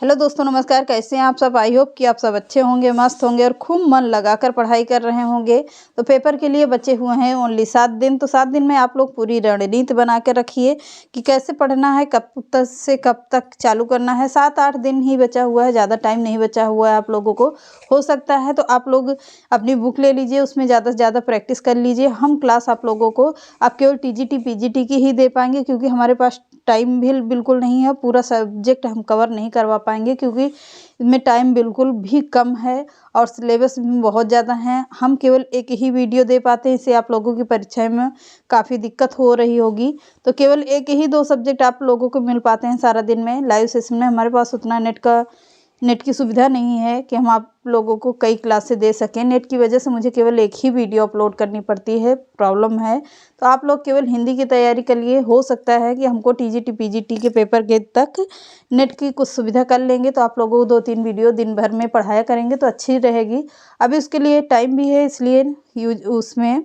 Hello दोस्तों, नमस्कार। कैसे हैं आप सब? आई होप कि आप सब अच्छे होंगे, मस्त होंगे और खूब मन लगाकर पढ़ाई कर रहे होंगे। तो पेपर के लिए बचे हुए हैं ओनली 7 दिन। तो 7 दिन में आप लोग पूरी रणनीति बना के रखिए कि कैसे पढ़ना है, कब तक से कब तक चालू करना है। 7-8 दिन ही बचा हुआ है, ज़्यादा टाइम नहीं बचा हुआ है आप लोगों को। हो सकता है तो आप लोग अपनी बुक ले लीजिए, उसमें ज़्यादा से ज़्यादा प्रैक्टिस कर लीजिए। हम क्लास आप लोगों को अब केवल टीजीटी पीजीटी की ही दे पाएंगे, क्योंकि हमारे पास टाइम भी बिल्कुल नहीं है। पूरा सब्जेक्ट हम कवर नहीं करवा पाएंगे, क्योंकि इसमें टाइम बिल्कुल भी कम है और सिलेबस भी बहुत ज़्यादा है। हम केवल एक ही वीडियो दे पाते हैं, इससे आप लोगों की परीक्षा में काफ़ी दिक्कत हो रही होगी। तो केवल एक ही 2 सब्जेक्ट आप लोगों को मिल पाते हैं सारा दिन में। लाइव सेशन में हमारे पास उतना नेट की सुविधा नहीं है कि हम आप लोगों को कई क्लासेस दे सकें। नेट की वजह से मुझे केवल एक ही वीडियो अपलोड करनी पड़ती है, प्रॉब्लम है। तो आप लोग केवल हिंदी की तैयारी के लिए हो सकता है कि हमको टीजीटी पीजीटी के पेपर के तक नेट की कुछ सुविधा कर लेंगे, तो आप लोगों को 2-3 वीडियो दिन भर में पढ़ाया करेंगे तो अच्छी रहेगी। अभी उसके लिए टाइम भी है, इसलिए उसमें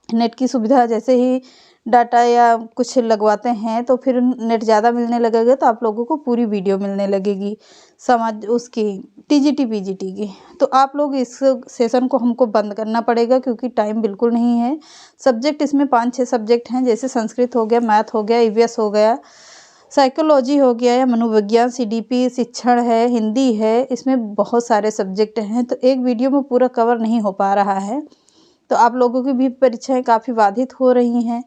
नेट की सुविधा जैसे ही डाटा या कुछ लगवाते हैं तो फिर नेट ज़्यादा मिलने लगेगा, तो आप लोगों को पूरी वीडियो मिलने लगेगी समझ उसकी टीजीटी पीजीटी की। तो आप लोग इस सेशन को हमको बंद करना पड़ेगा, क्योंकि टाइम बिल्कुल नहीं है। सब्जेक्ट इसमें 5-6 सब्जेक्ट हैं, जैसे संस्कृत हो गया, मैथ हो गया, ईवीएस हो गया, साइकोलॉजी हो गया या मनोविज्ञान, सीडीपी, शिक्षण है, हिंदी है। इसमें बहुत सारे सब्जेक्ट हैं, तो एक वीडियो में पूरा कवर नहीं हो पा रहा है। तो आप लोगों की भी परीक्षाएं काफ़ी बाधित हो रही हैं,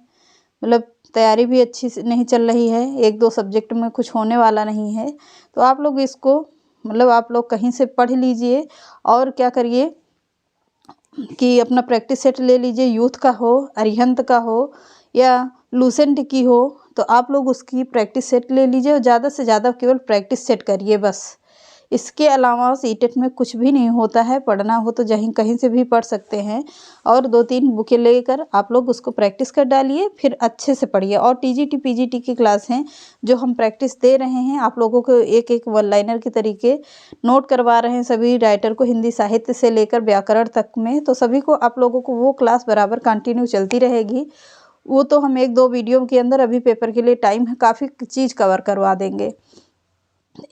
मतलब तैयारी भी अच्छी से नहीं चल रही है। 1-2 सब्जेक्ट में कुछ होने वाला नहीं है। तो आप लोग इसको मतलब आप लोग कहीं से पढ़ लीजिए और क्या करिए कि अपना प्रैक्टिस सेट ले लीजिए। यूथ का हो, अरिहंत का हो या लूसेंट की हो, तो आप लोग उसकी प्रैक्टिस सेट ले लीजिए और ज़्यादा से ज़्यादा केवल प्रैक्टिस सेट करिए बस। इसके अलावा सीटेट में कुछ भी नहीं होता है। पढ़ना हो तो जहीं कहीं से भी पढ़ सकते हैं, और 2-3 बुकें लेकर आप लोग उसको प्रैक्टिस कर डालिए, फिर अच्छे से पढ़िए। और टीजीटी पीजीटी की क्लास हैं जो हम प्रैक्टिस दे रहे हैं, आप लोगों को एक-एक वन लाइनर के तरीके नोट करवा रहे हैं सभी राइटर को, हिंदी साहित्य से लेकर व्याकरण तक में। तो सभी को आप लोगों को वो क्लास बराबर कंटिन्यू चलती रहेगी। वो तो हम 1-2 वीडियो के अंदर, अभी पेपर के लिए टाइम है, काफ़ी चीज़ कवर करवा देंगे।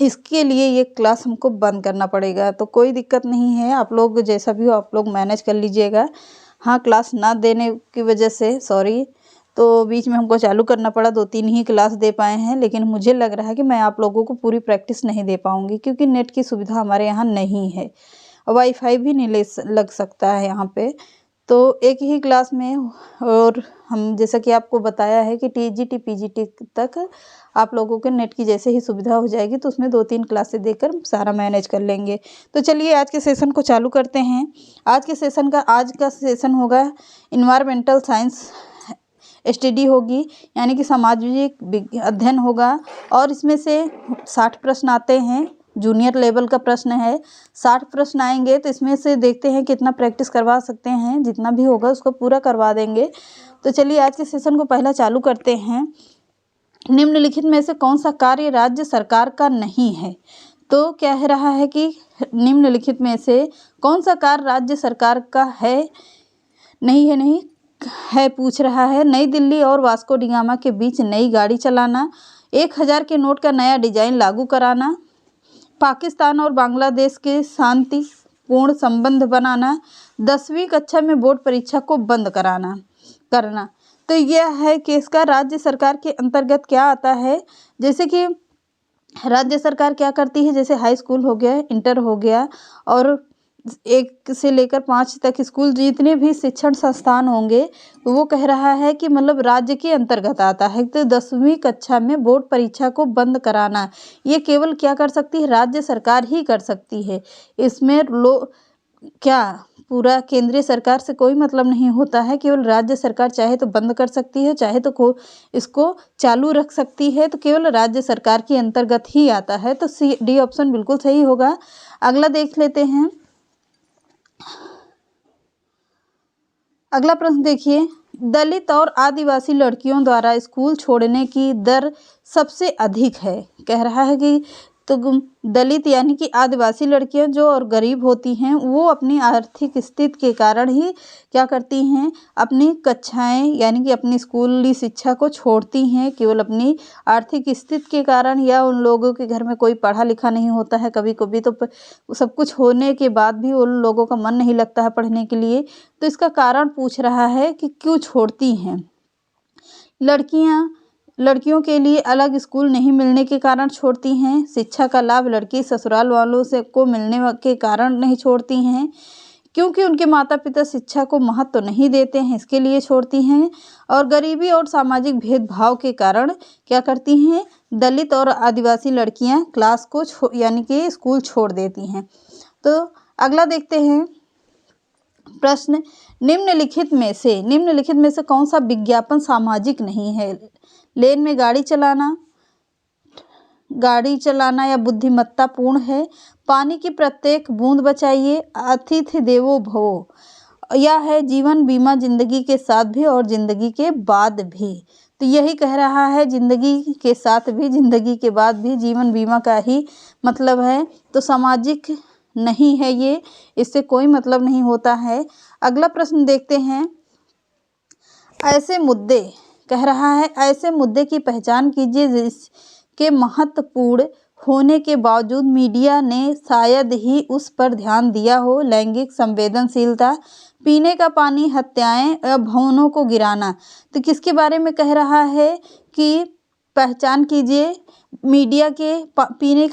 इसके लिए ये क्लास हमको बंद करना पड़ेगा। तो कोई दिक्कत नहीं है, आप लोग जैसा भी हो आप लोग मैनेज कर लीजिएगा। हाँ, क्लास ना देने की वजह से सॉरी, तो बीच में हमको चालू करना पड़ा। 2-3 ही क्लास दे पाए हैं, लेकिन मुझे लग रहा है कि मैं आप लोगों को पूरी प्रैक्टिस नहीं दे पाऊँगी, क्योंकि नेट की सुविधा हमारे यहाँ नहीं है। वाईफाई भी नहीं लग सकता है यहाँ पे। तो एक ही क्लास में, और हम जैसा कि आपको बताया है कि टीजीटी पीजीटी तक आप लोगों के नेट की जैसे ही सुविधा हो जाएगी, तो उसमें 2-3 क्लासेस देकर सारा मैनेज कर लेंगे। तो चलिए आज के सेशन को चालू करते हैं। आज का सेशन होगा इन्वायरमेंटल साइंस स्टडी होगी, यानी कि सामाजिक अध्ययन होगा। और इसमें से 60 प्रश्न आते हैं, जूनियर लेवल का प्रश्न है। 60 प्रश्न आएंगे, तो इसमें से देखते हैं कितना प्रैक्टिस करवा सकते हैं। जितना भी होगा उसको पूरा करवा देंगे। तो चलिए आज के सेशन को पहला चालू करते हैं। निम्नलिखित में से कौन सा कार्य राज्य सरकार का नहीं है? तो कह रहा है कि निम्नलिखित में से कौन सा कार्य राज्य सरकार का है, नहीं है पूछ रहा है। नई दिल्ली और वास्को डिगामा के बीच नई गाड़ी चलाना, 1000 के नोट का नया डिजाइन लागू कराना, पाकिस्तान और बांग्लादेश के शांतिपूर्ण संबंध बनाना, 10वीं कक्षा में बोर्ड परीक्षा को बंद करना। तो यह है कि इसका राज्य सरकार के अंतर्गत क्या आता है। जैसे कि राज्य सरकार क्या करती है, जैसे हाई स्कूल हो गया, इंटर हो गया, और 1 से लेकर 5 तक स्कूल, जितने भी शिक्षण संस्थान होंगे, तो वो कह रहा है कि मतलब राज्य के अंतर्गत आता है। तो 10वीं कक्षा में बोर्ड परीक्षा को बंद कराना, ये केवल क्या कर सकती है, राज्य सरकार ही कर सकती है। इसमें पूरा केंद्रीय सरकार से कोई मतलब नहीं होता है। केवल राज्य सरकार चाहे तो बंद कर सकती है, चाहे तो इसको चालू रख सकती है। तो केवल राज्य सरकार के अंतर्गत ही आता है। तो डी ऑप्शन बिल्कुल सही होगा। अगला देख लेते हैं। अगला प्रश्न देखिए, दलित और आदिवासी लड़कियों द्वारा स्कूल छोड़ने की दर सबसे अधिक है। कह रहा है कि तो दलित यानी कि आदिवासी लड़कियां जो और गरीब होती हैं वो अपनी आर्थिक स्थिति के कारण ही क्या करती हैं, अपनी कक्षाएं यानी कि अपनी स्कूली शिक्षा को छोड़ती हैं, केवल अपनी आर्थिक स्थिति के कारण, या उन लोगों के घर में कोई पढ़ा लिखा नहीं होता है कभी कभी, तो सब कुछ होने के बाद भी उन लोगों का मन नहीं लगता है पढ़ने के लिए। तो इसका कारण पूछ रहा है कि क्यों छोड़ती हैं। लड़कियों के लिए अलग स्कूल नहीं मिलने के कारण छोड़ती हैं। शिक्षा का लाभ लड़की ससुराल वालों से को मिलने के कारण नहीं छोड़ती हैं, क्योंकि उनके माता पिता शिक्षा को महत्व तो नहीं देते हैं, इसके लिए छोड़ती हैं। और गरीबी और सामाजिक भेदभाव के कारण क्या करती हैं, दलित और आदिवासी लड़कियां क्लास को यानी कि स्कूल छोड़ देती हैं। तो अगला देखते हैं प्रश्न, निम्नलिखित में से कौन सा विज्ञापन सामाजिक नहीं है। लेन में गाड़ी चलाना या बुद्धिमत्तापूर्ण है। पानी की प्रत्येक बूंद बचाइए। अतिथि देवो भव, या है जीवन बीमा जिंदगी के साथ भी और जिंदगी के बाद भी। तो यही कह रहा है, जिंदगी के साथ भी जिंदगी के बाद भी जीवन बीमा का ही मतलब है। तो सामाजिक नहीं है ये, इससे कोई मतलब नहीं होता है। अगला प्रश्न देखते हैं, ऐसे मुद्दे कह रहा है, ऐसे मुद्दे की पहचान कीजिए जिसके महत्वपूर्ण होने के बावजूद मीडिया ने शायद ही उस पर ध्यान दिया हो। लैंगिक संवेदनशीलता, पीने का पानी, हत्याएं या भवनों को गिराना। तो किसके बारे में कह रहा है कि पहचान कीजिए, मीडिया के पीने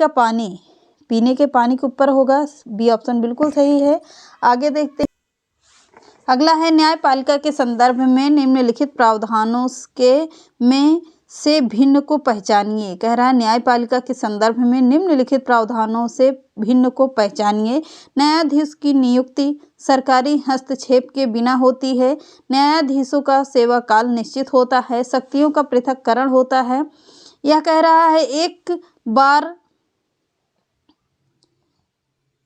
के पानी के ऊपर होगा, बी ऑप्शन बिल्कुल सही है। आगे देखते हैं, अगला है, न्यायपालिका के संदर्भ में निम्नलिखित प्रावधानों के में से भिन्न को पहचानिए। कह रहा है, न्यायपालिका के संदर्भ में निम्नलिखित प्रावधानों से भिन्न को पहचानिए। न्यायाधीश की नियुक्ति सरकारी हस्तक्षेप के बिना होती है। न्यायाधीशों का सेवा काल निश्चित होता है। शक्तियों का पृथक्करण होता है। यह कह रहा है,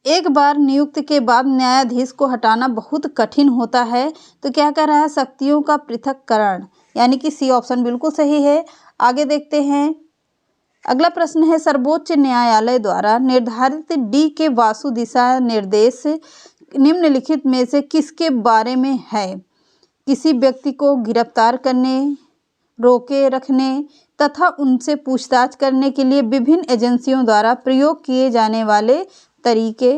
एक बार नियुक्ति के बाद न्यायाधीश को हटाना बहुत कठिन होता है। तो क्या कह रहा है, शक्तियों का पृथक्करण, यानी कि सी ऑप्शन बिल्कुल सही है। आगे देखते हैं, अगला प्रश्न है, सर्वोच्च न्यायालय द्वारा निर्धारित डी के वास्तु दिशा निर्देश निम्नलिखित में से किसके बारे में है। किसी व्यक्ति को गिरफ्तार करने, रोके रखने तथा उनसे पूछताछ करने के लिए विभिन्न एजेंसियों द्वारा प्रयोग किए जाने वाले तरीके,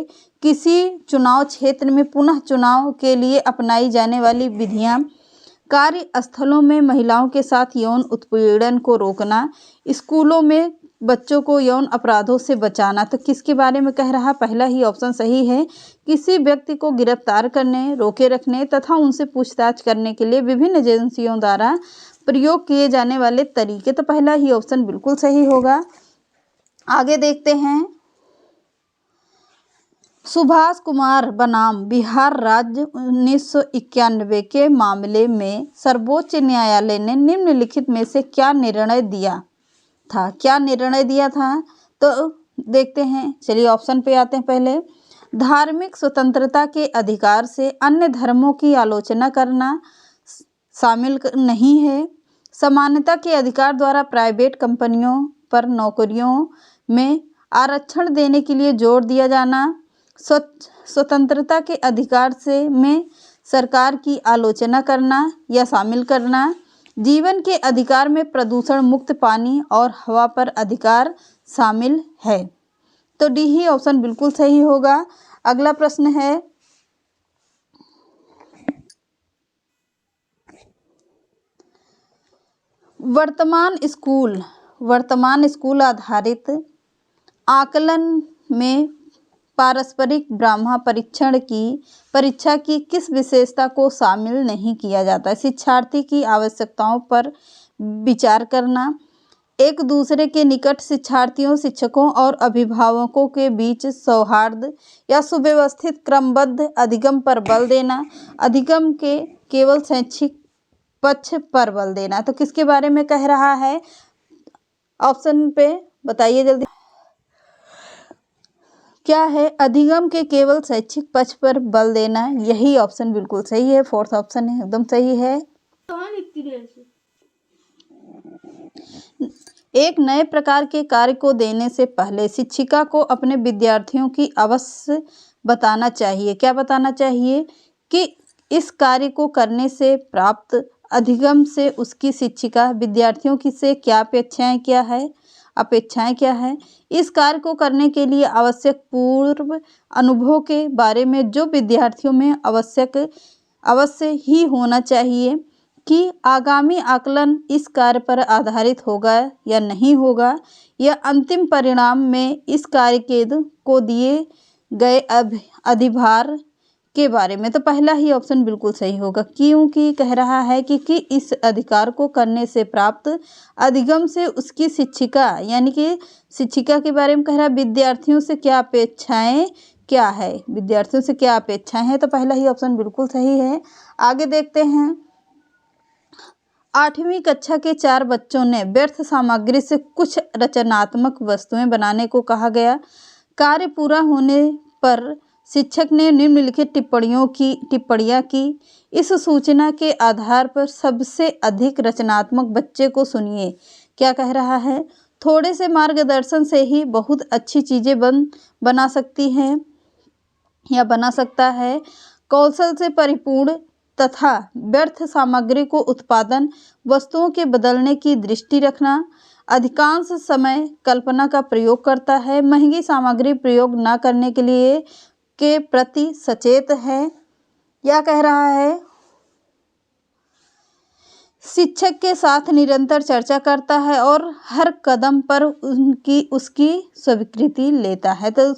किसी चुनाव क्षेत्र में पुनः चुनाव के लिए अपनाई जाने वाली विधियां, कार्यस्थलों में महिलाओं के साथ यौन उत्पीड़न को रोकना, स्कूलों में बच्चों को यौन अपराधों से बचाना। तो किसके बारे में कह रहा, पहला ही ऑप्शन सही है। किसी व्यक्ति को गिरफ्तार करने, रोके रखने तथा उनसे पूछताछ करने के लिए विभिन्न एजेंसियों द्वारा प्रयोग किए जाने वाले तरीके, तो पहला ही ऑप्शन बिल्कुल सही होगा। आगे देखते हैं, सुभाष कुमार बनाम बिहार राज्य 1991 के मामले में सर्वोच्च न्यायालय ने निम्नलिखित में से क्या निर्णय दिया था। तो देखते हैं, चलिए ऑप्शन पे आते हैं। पहले, धार्मिक स्वतंत्रता के अधिकार से अन्य धर्मों की आलोचना करना शामिल नहीं है। समानता के अधिकार द्वारा प्राइवेट कंपनियों पर नौकरियों में आरक्षण देने के लिए जोर दिया जाना। स्वतंत्रता के अधिकार में सरकार की आलोचना करना या शामिल करना। जीवन के अधिकार में प्रदूषण मुक्त पानी और हवा पर अधिकार शामिल है। तो डी ही ऑप्शन बिल्कुल सही होगा। अगला प्रश्न है, वर्तमान स्कूल आधारित आकलन में पारस्परिक ब्रह्म परीक्षा की किस विशेषता को शामिल नहीं किया जाता। शिक्षार्थी की आवश्यकताओं पर विचार करना, एक दूसरे के निकट शिक्षार्थियों, शिक्षकों और अभिभावकों के बीच सौहार्द या सुव्यवस्थित क्रमबद्ध अधिगम पर बल देना, अधिगम के केवल शैक्षिक पक्ष पर बल देना। तो किसके बारे में कह रहा है, ऑप्शन पे बताइए जल्दी, क्या है, अधिगम के केवल शैक्षिक पक्ष पर बल देना। यही ऑप्शन बिल्कुल सही है, फोर्थ ऑप्शन है एकदम सही है। एक नए प्रकार के कार्य को देने से पहले शिक्षिका को अपने विद्यार्थियों की अवश्य बताना चाहिए। क्या बताना चाहिए? कि इस कार्य को करने से प्राप्त अधिगम से उसकी शिक्षिका विद्यार्थियों की से क्या अपेक्षाएं क्या है। इस कार्य को करने के लिए आवश्यक पूर्व अनुभव के बारे में जो विद्यार्थियों में अवश्य ही होना चाहिए कि आगामी आकलन इस कार्य पर आधारित होगा या नहीं होगा, या अंतिम परिणाम में इस कार्य को दिए गए अधिभार के बारे में। तो पहला ही ऑप्शन बिल्कुल सही होगा, क्योंकि कह रहा है कि इस अधिकार को करने से प्राप्त अधिगम से उसकी शिक्षिका, यानी कि शिक्षिका के बारे में कह रहा है विद्यार्थियों से क्या अपेक्षाएं क्या है, विद्यार्थियों से क्या अपेक्षाएं हैं। तो पहला ही ऑप्शन बिल्कुल सही है। आगे देखते हैं। 8वीं कक्षा के 4 बच्चों ने व्यर्थ सामग्री से कुछ रचनात्मक वस्तुएं बनाने को कहा गया। कार्य पूरा होने पर शिक्षक ने निम्नलिखित टिप्पणियां की। इस सूचना के आधार पर सबसे अधिक रचनात्मक बच्चे को सुनिए। क्या कह रहा है? थोड़े से मार्गदर्शन से ही बहुत अच्छी चीज़ें बना सकती हैं या बना सकता है। कौशल से परिपूर्ण तथा व्यर्थ सामग्री को उत्पादन वस्तुओं के बदलने की दृष्टि रखना, अधिकांश समय कल्पना का प्रयोग करता है, महंगी सामग्री प्रयोग न करने के प्रति सचेत है। क्या कह रहा है? शिक्षक के साथ निरंतर चर्चा करता है और हर कदम पर उसकी स्वीकृति लेता है। तो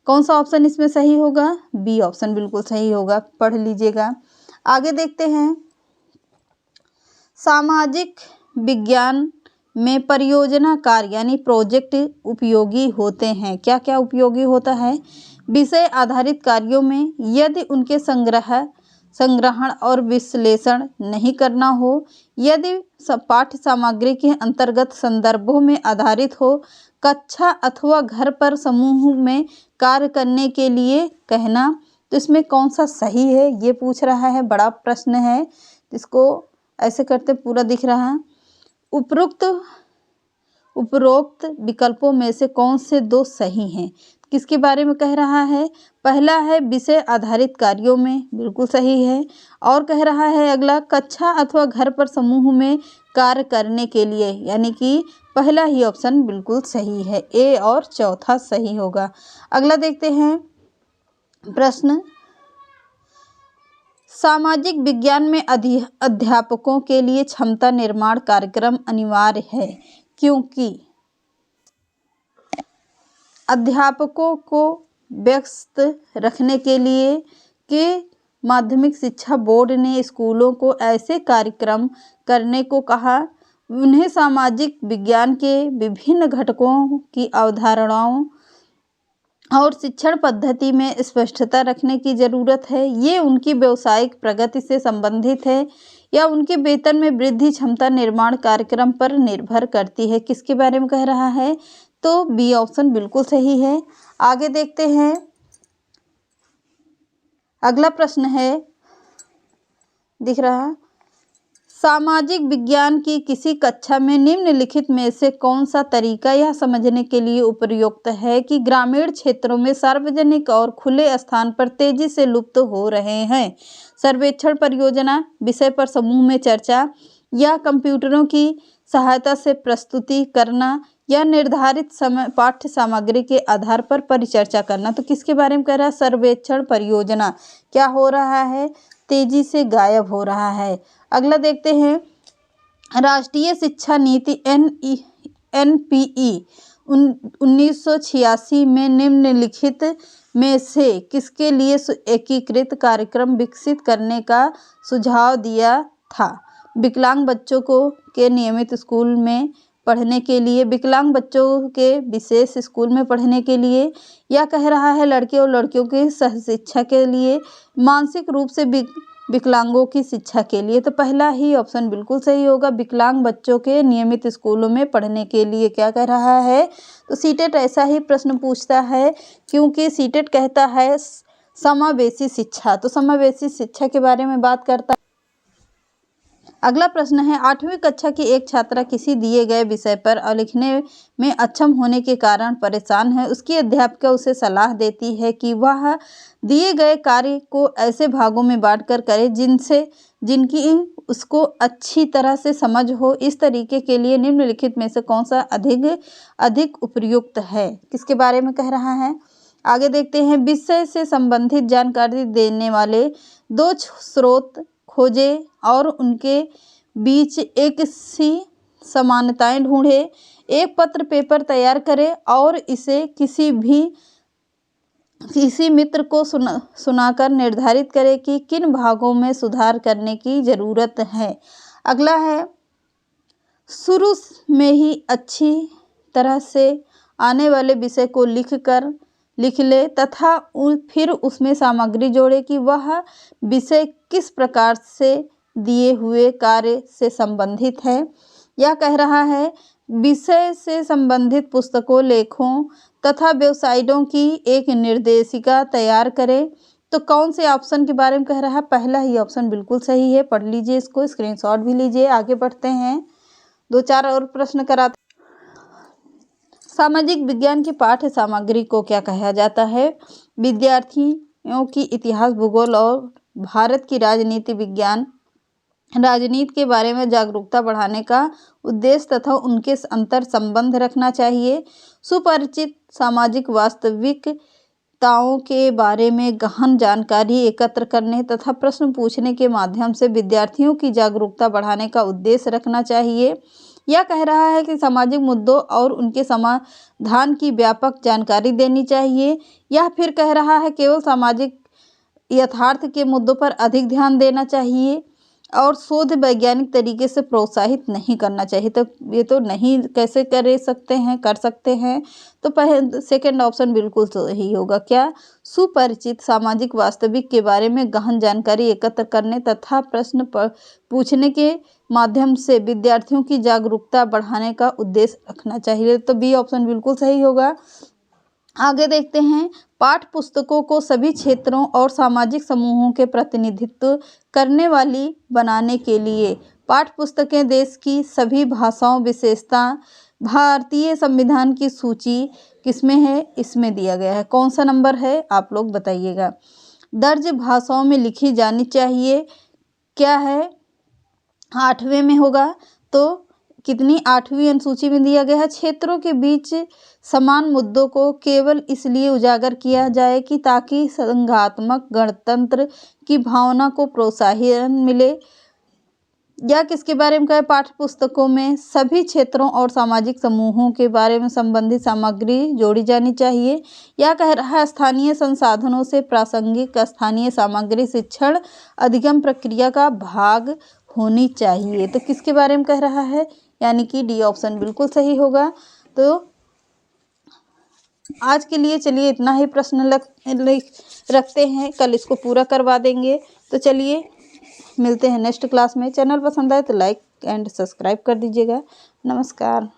कौन सा ऑप्शन इसमें सही होगा? बी ऑप्शन बिल्कुल सही होगा, पढ़ लीजिएगा। आगे देखते हैं। सामाजिक विज्ञान में परियोजना कार्य यानी प्रोजेक्ट उपयोगी होते हैं। क्या क्या उपयोगी होता है? विषय आधारित कार्यों में यदि उनके संग्रहण और विश्लेषण नहीं करना हो, यदि पाठ्य सामग्री के अंतर्गत संदर्भों में आधारित हो, कक्षा अथवा घर पर समूह में कार्य करने के लिए कहना। तो इसमें कौन सा सही है ये पूछ रहा है, बड़ा प्रश्न है। इसको ऐसे करते पूरा दिख रहा है। उपरोक्त विकल्पों में से कौन से 2 सही हैं? किसके बारे में कह रहा है? पहला है विषय आधारित कार्यों में, बिल्कुल सही है। और कह रहा है अगला कक्षा अथवा घर पर समूह में कार्य करने के लिए, यानी कि पहला ही ऑप्शन बिल्कुल सही है, ए और चौथा सही होगा। अगला देखते हैं प्रश्न। सामाजिक विज्ञान में अध्यापकों के लिए क्षमता निर्माण कार्यक्रम अनिवार्य है, क्योंकि अध्यापकों को व्यस्त रखने के लिए के माध्यमिक शिक्षा बोर्ड ने स्कूलों को ऐसे कार्यक्रम करने को कहा। उन्हें सामाजिक विज्ञान के विभिन्न घटकों की अवधारणाओं और शिक्षण पद्धति में स्पष्टता रखने की ज़रूरत है। ये उनकी व्यावसायिक प्रगति से संबंधित है या उनके वेतन में वृद्धि क्षमता निर्माण कार्यक्रम पर निर्भर करती है। किसके बारे में कह रहा है? तो बी ऑप्शन बिल्कुल सही है। आगे देखते हैं। अगला प्रश्न है, दिख रहा, सामाजिक विज्ञान की किसी कक्षा में निम्नलिखित में से कौन सा तरीका यह समझने के लिए उपयुक्त है कि ग्रामीण क्षेत्रों में सार्वजनिक और खुले स्थान पर तेजी से लुप्त हो रहे हैं? सर्वेक्षण परियोजना, विषय पर समूह में चर्चा, या कंप्यूटरों की सहायता से प्रस्तुति करना, या निर्धारित पाठ्य सामग्री के आधार पर परिचर्चा करना। तो किसके बारे में कह रहा है? सर्वेक्षण परियोजना क्या हो रहा है? तेजी से गायब हो रहा है। अगला देखते हैं। राष्ट्रीय शिक्षा नीति NPE 1986 में निम्नलिखित में से किसके लिए एकीकृत कार्यक्रम विकसित करने का सुझाव दिया था? विकलांग बच्चों के नियमित स्कूल में पढ़ने के लिए, विकलांग बच्चों के विशेष स्कूल में पढ़ने के लिए, या कह रहा है लड़के और लड़कियों की सहशिक्षा के लिए, मानसिक रूप से विकलांगों की शिक्षा के लिए। तो पहला ही ऑप्शन बिल्कुल सही होगा, विकलांग बच्चों के नियमित स्कूलों में पढ़ने के लिए। क्या कह रहा है? तो सीटेट ऐसा ही प्रश्न पूछता है, क्योंकि सीटेट कहता है समावेशी शिक्षा। तो समावेशी शिक्षा के बारे में बात करता है। अगला प्रश्न है 8वीं कक्षा की एक छात्रा किसी दिए गए विषय पर लिखने में अक्षम होने के कारण परेशान है। उसकी अध्यापिका उसे सलाह देती है कि वह दिए गए कार्य को ऐसे भागों में बांटकर करे जिनकी उसको अच्छी तरह से समझ हो। इस तरीके के लिए निम्नलिखित में से कौन सा अधिक उपयुक्त है? किसके बारे में कह रहा है? आगे देखते हैं। विषय से संबंधित जानकारी देने वाले 2 स्रोत खोजें और उनके बीच एक सी समानताएं ढूंढें। एक पत्र पेपर तैयार करें और इसे किसी मित्र को सुनाकर निर्धारित करें कि किन भागों में सुधार करने की ज़रूरत है। अगला है, शुरू में ही अच्छी तरह से आने वाले विषय को लिख ले तथा फिर उसमें सामग्री जोड़े कि वह विषय किस प्रकार से दिए हुए कार्य से संबंधित है। यह कह रहा है विषय से संबंधित पुस्तकों, लेखों तथा वेबसाइटों की एक निर्देशिका तैयार करें। तो कौन से ऑप्शन के बारे में कह रहा है? पहला ही ऑप्शन बिल्कुल सही है। पढ़ लीजिए, इसको स्क्रीनशॉट भी लीजिए। आगे बढ़ते हैं, 2-4 और प्रश्न कराते। सामाजिक विज्ञान की पाठ्य सामग्री को क्या कहा जाता है? विद्यार्थियों की इतिहास, भूगोल और भारत की राजनीति के बारे में जागरूकता बढ़ाने का उद्देश्य तथा उनके अंतर संबंध रखना चाहिए। सुपरिचित सामाजिक वास्तविकताओं के बारे में गहन जानकारी एकत्र करने तथा प्रश्न पूछने के माध्यम से विद्यार्थियों की जागरूकता बढ़ाने का उद्देश्य रखना चाहिए। यह कह रहा है कि सामाजिक मुद्दों और उनके समाधान की व्यापक जानकारी देनी चाहिए। यह फिर कह रहा है केवल सामाजिक यथार्थ के मुद्दों पर अधिक ध्यान देना चाहिए और शोध वैज्ञानिक तरीके से प्रोत्साहित नहीं करना चाहिए। तो ये तो नहीं कैसे कर सकते हैं। तो सेकंड ऑप्शन बिल्कुल सही होगा। क्या? सुपरिचित सामाजिक वास्तविक के बारे में गहन जानकारी एकत्र करने तथा प्रश्न पूछने के माध्यम से विद्यार्थियों की जागरूकता बढ़ाने का उद्देश्य रखना चाहिए। तो बी ऑप्शन बिल्कुल सही होगा। आगे देखते हैं। पाठ्य पुस्तकों को सभी क्षेत्रों और सामाजिक समूहों के प्रतिनिधित्व करने वाली बनाने के लिए पाठ्य पुस्तकें देश की सभी भाषाओं विशेषता भारतीय संविधान की सूची किसमें है? इसमें दिया गया है। कौन सा नंबर है? आप लोग बताइएगा। दर्ज भाषाओं में लिखी जानी चाहिए। क्या है? 8वें में होगा। तो कितनी? 8वीं अनुसूची में दिया गया है। क्षेत्रों के बीच समान मुद्दों को केवल इसलिए उजागर किया जाए कि ताकि संघात्मक गणतंत्र की भावना को प्रोत्साहन मिले। या किसके बारे में कहा? पाठ्य पुस्तकों में सभी क्षेत्रों और सामाजिक समूहों के बारे में संबंधित सामग्री जोड़ी जानी चाहिए। यह कह रहा है स्थानीय संसाधनों से प्रासंगिक स्थानीय सामग्री शिक्षण अधिगम प्रक्रिया का भाग होनी चाहिए। तो किसके बारे में कह रहा है? यानी कि डी ऑप्शन बिल्कुल सही होगा। तो आज के लिए चलिए इतना ही प्रश्न रखते हैं, कल इसको पूरा करवा देंगे। तो चलिए मिलते हैं नेक्स्ट क्लास में। चैनल पसंद आए तो लाइक एंड सब्सक्राइब कर दीजिएगा। नमस्कार।